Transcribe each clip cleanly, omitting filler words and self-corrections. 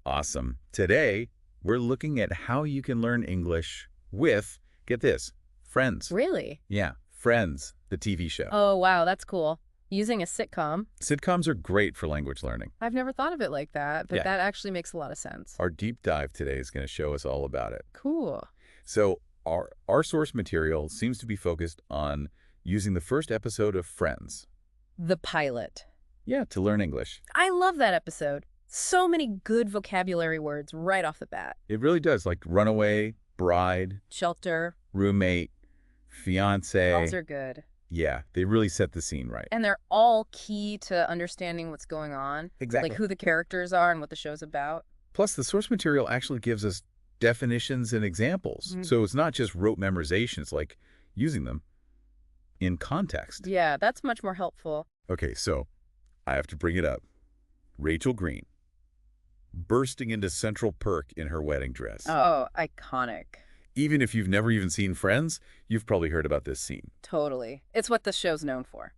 Awesome. Today, we're looking at how you can learn English with, get this, Friends. Really? Yeah, Friends, the TV show. Oh, wow, that's cool. Using a sitcom. Sitcoms are great for language learning. I've never thought of it like that, but Yeah. that actually makes a lot of sense. Our deep dive today is going to show us all about it. Cool. So our source material seems to be focused on using the first episode of Friends. The pilot. Yeah, to learn English. I love that episode. So many good vocabulary words right off the bat. It really does, like runaway, bride, Shelter. roommate, fiancé. Those are good. Yeah, they really set the scene right. And they're all key to understanding what's going on. Exactly. Like who the characters are and what the show's about. Plus, the source material actually gives us definitions and examples. So it's not just rote memorization, it's like using them in context. Yeah, that's much more helpful. Okay, so I have to bring it up. Rachel Green, bursting into Central Perk in her wedding dress. Oh, iconic. Even if you've never even seen Friends, you've probably heard about this scene. Totally. It's what the show's known for.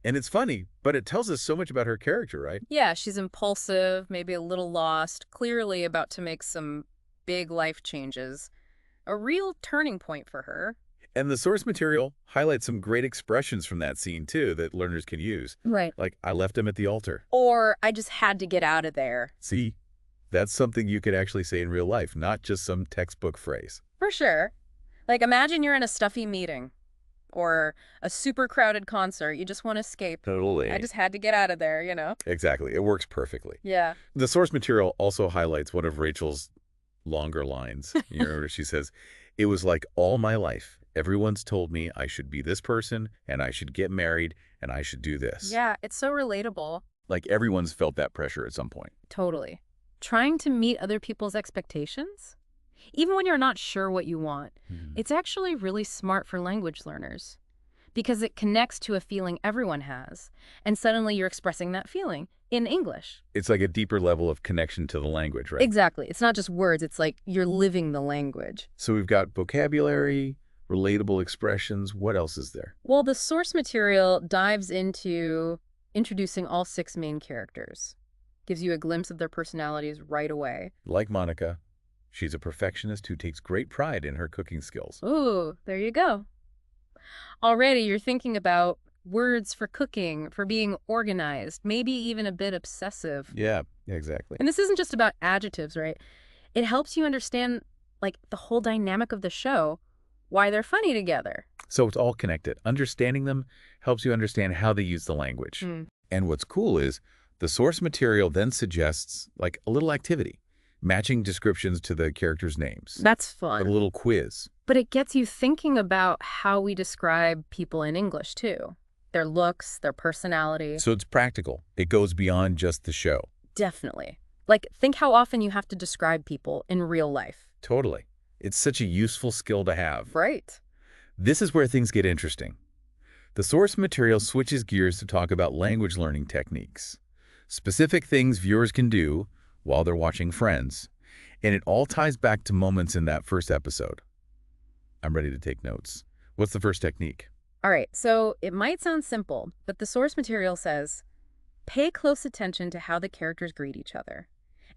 And it's funny, but it tells us so much about her character, right? Yeah, she's impulsive, maybe a little lost, clearly about to make some big life changes. A real turning point for her. And the source material highlights some great expressions from that scene, too, that learners can use. Right. Like, I left him at the altar. Or, I just had to get out of there. See? That's something you could actually say in real life, not just some textbook phrase. For sure. Like, imagine you're in a stuffy meeting. Or a super crowded concert. You just want to escape. Totally. I just had to get out of there, you know? Exactly. It works perfectly. Yeah. The source material also highlights one of Rachel's longer lines. You know, where she says, "It was like all my life. Everyone's told me I should be this person, and I should get married, and I should do this." Yeah, it's so relatable. Like everyone's felt that pressure at some point. Totally. Trying to meet other people's expectations? Even when you're not sure what you want, it's actually really smart for language learners because it connects to a feeling everyone has, and suddenly you're expressing that feeling in English. It's like a deeper level of connection to the language, right? Exactly. It's not just words. It's like you're living the language. So we've got vocabulary, relatable expressions. What else is there? Well, the source material dives into introducing all 6 main characters. Gives you a glimpse of their personalities right away. Like Monica, she's a perfectionist who takes great pride in her cooking skills. Ooh, there you go. Already you're thinking about words for cooking, for being organized, maybe even a bit obsessive. Yeah, exactly. And this isn't just about adjectives, right? It helps you understand, like, the whole dynamic of the show, why they're funny together. So it's all connected. Understanding them helps you understand how they use the language. And what's cool is the source material then suggests, like, a little activity, matching descriptions to the characters' names. That's A fun. little quiz. But it gets you thinking about how we describe people in English, too. Their looks, their personality. So it's practical. It goes beyond just the show. Definitely. Like, think how often you have to describe people in real life. Totally. It's such a useful skill to have. Right. This is where things get interesting. The source material switches gears to talk about language learning techniques. Specific things viewers can do while they're watching Friends. And it all ties back to moments in that first episode. I'm ready to take notes. What's the first technique? All right, so it might sound simple, but the source material says, pay close attention to how the characters greet each other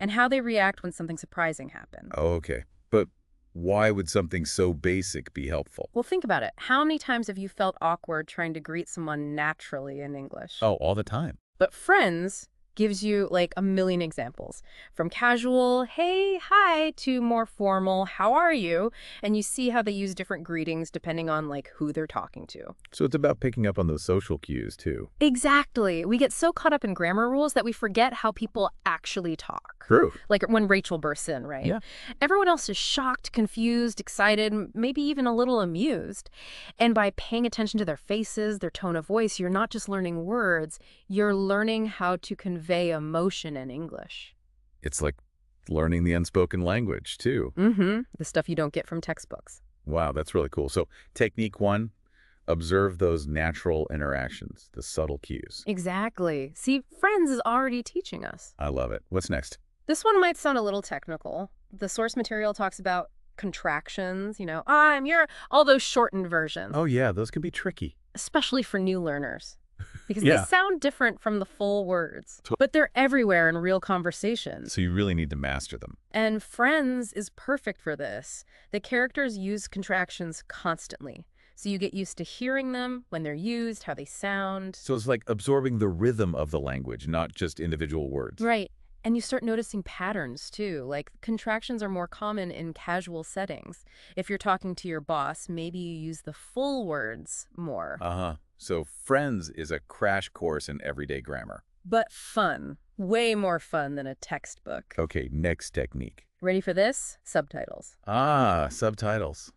and how they react when something surprising happens. Oh, okay. But why would something so basic be helpful? Well, think about it. How many times have you felt awkward trying to greet someone naturally in English? Oh, all the time. But Friends gives you like a million examples. From casual, hey, hi, to more formal, how are you? And you see how they use different greetings depending on like who they're talking to. So it's about picking up on those social cues, too. Exactly. We get so caught up in grammar rules that we forget how people actually talk. True. Like when Rachel bursts in, right? Yeah. Everyone else is shocked, confused, excited, maybe even a little amused. And by paying attention to their faces, their tone of voice, you're not just learning words, you're learning how to convey emotion in English. It's like learning the unspoken language, too. The stuff you don't get from textbooks. Wow, that's really cool. So technique 1, observe those natural interactions, the subtle cues. Exactly. See, Friends is already teaching us. I love it. What's next? This one might sound a little technical. The source material talks about contractions, you know, I'm your, all those shortened versions. Oh, yeah, those can be tricky. Especially for new learners. because they Yeah. sound different from the full words. To- But they're everywhere in real conversations. So you really need to master them. And Friends is perfect for this. The characters use contractions constantly. So you get used to hearing them, when they're used, how they sound. So it's like absorbing the rhythm of the language, not just individual words. Right. And you start noticing patterns, too. Like, contractions are more common in casual settings. If you're talking to your boss, maybe you use the full words more. Uh-huh. So Friends is a crash course in everyday grammar. But fun. Way more fun than a textbook. Okay, next technique. Ready for this? Subtitles. Ah, subtitles.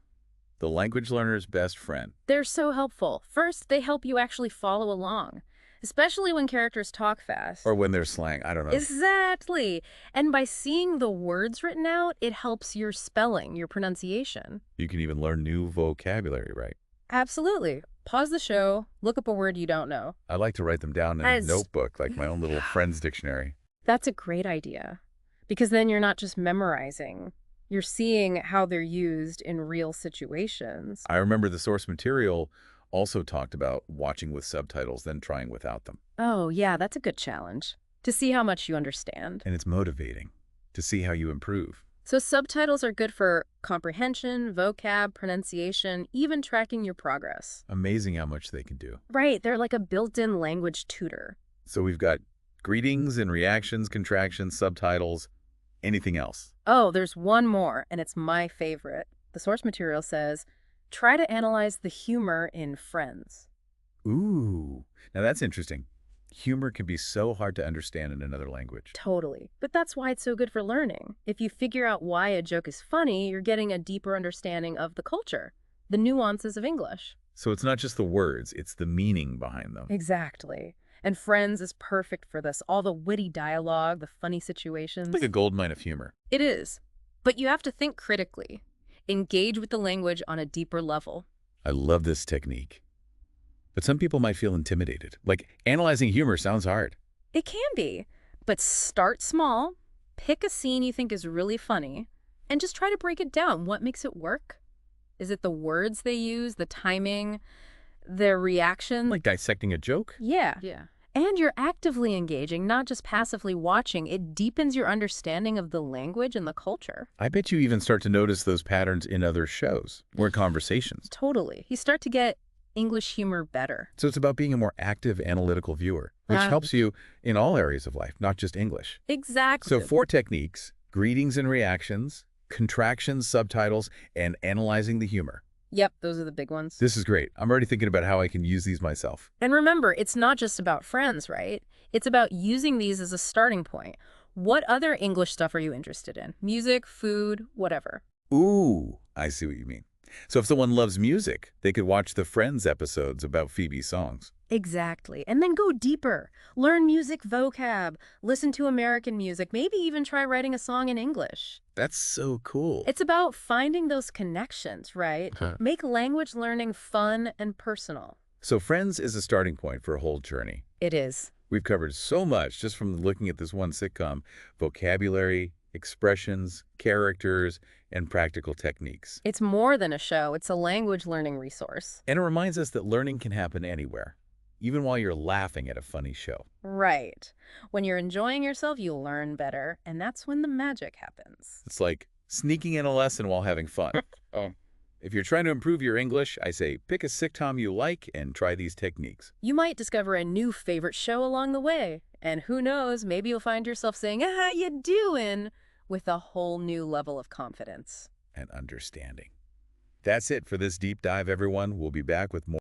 The language learner's best friend. They're so helpful. First, they help you actually follow along, especially when characters talk fast. Or when there's slang, I don't know. Exactly. And by seeing the words written out, it helps your spelling, your pronunciation. You can even learn new vocabulary, right? Absolutely. Pause the show, look up a word you don't know. I like to write them down in a notebook, like my own little friend's dictionary. That's a great idea, because then you're not just memorizing. You're seeing how they're used in real situations. I remember the source material also talked about watching with subtitles, then trying without them. Oh, yeah, that's a good challenge. To see how much you understand. And it's motivating to see how you improve. So subtitles are good for comprehension, vocab, pronunciation, even tracking your progress. Amazing how much they can do. Right, they're like a built-in language tutor. So we've got greetings and reactions, contractions, subtitles, anything else. Oh, there's one more, and it's my favorite. The source material says, try to analyze the humor in Friends. Ooh, now that's interesting. Humor can be so hard to understand in another language. Totally. But that's why it's so good for learning. If you figure out why a joke is funny, you're getting a deeper understanding of the culture, the nuances of English. So it's not just the words, it's the meaning behind them. Exactly. And Friends is perfect for this. All the witty dialogue, the funny situations. It's like a goldmine of humor. It is. But you have to think critically. Engage with the language on a deeper level. I love this technique. But some people might feel intimidated. Like, analyzing humor sounds hard. It can be. But start small, pick a scene you think is really funny, and just try to break it down. What makes it work? Is it the words they use, the timing, their reaction? Like dissecting a joke? Yeah. And you're actively engaging, not just passively watching. It deepens your understanding of the language and the culture. I bet you even start to notice those patterns in other shows or conversations. Totally. You start to get English humor better. So it's about being a more active, analytical viewer, which helps you in all areas of life, not just English. Exactly. So 4 techniques: greetings and reactions, contractions, subtitles, and analyzing the humor. Yep, those are the big ones. This is great. I'm already thinking about how I can use these myself. And remember, it's not just about Friends, right? It's about using these as a starting point. What other English stuff are you interested in? Music, food, whatever. Ooh, I see what you mean. So if someone loves music, they could watch the Friends episodes about Phoebe's songs. Exactly. And then go deeper. Learn music vocab, listen to American music, maybe even try writing a song in English. That's so cool. It's about finding those connections, right? Make language learning fun and personal. So Friends is a starting point for a whole journey. It is. We've covered so much just from looking at this one sitcom: vocabulary, expressions, characters, and practical techniques. It's more than a show. It's a language learning resource. And it reminds us that learning can happen anywhere, even while you're laughing at a funny show. Right. When you're enjoying yourself, you learn better, and that's when the magic happens. It's like sneaking in a lesson while having fun. If you're trying to improve your English, I say pick a sitcom you like and try these techniques. You might discover a new favorite show along the way. And who knows, maybe you'll find yourself saying, "How you doing?" with a whole new level of confidence. And understanding. That's it for this deep dive, everyone. We'll be back with more.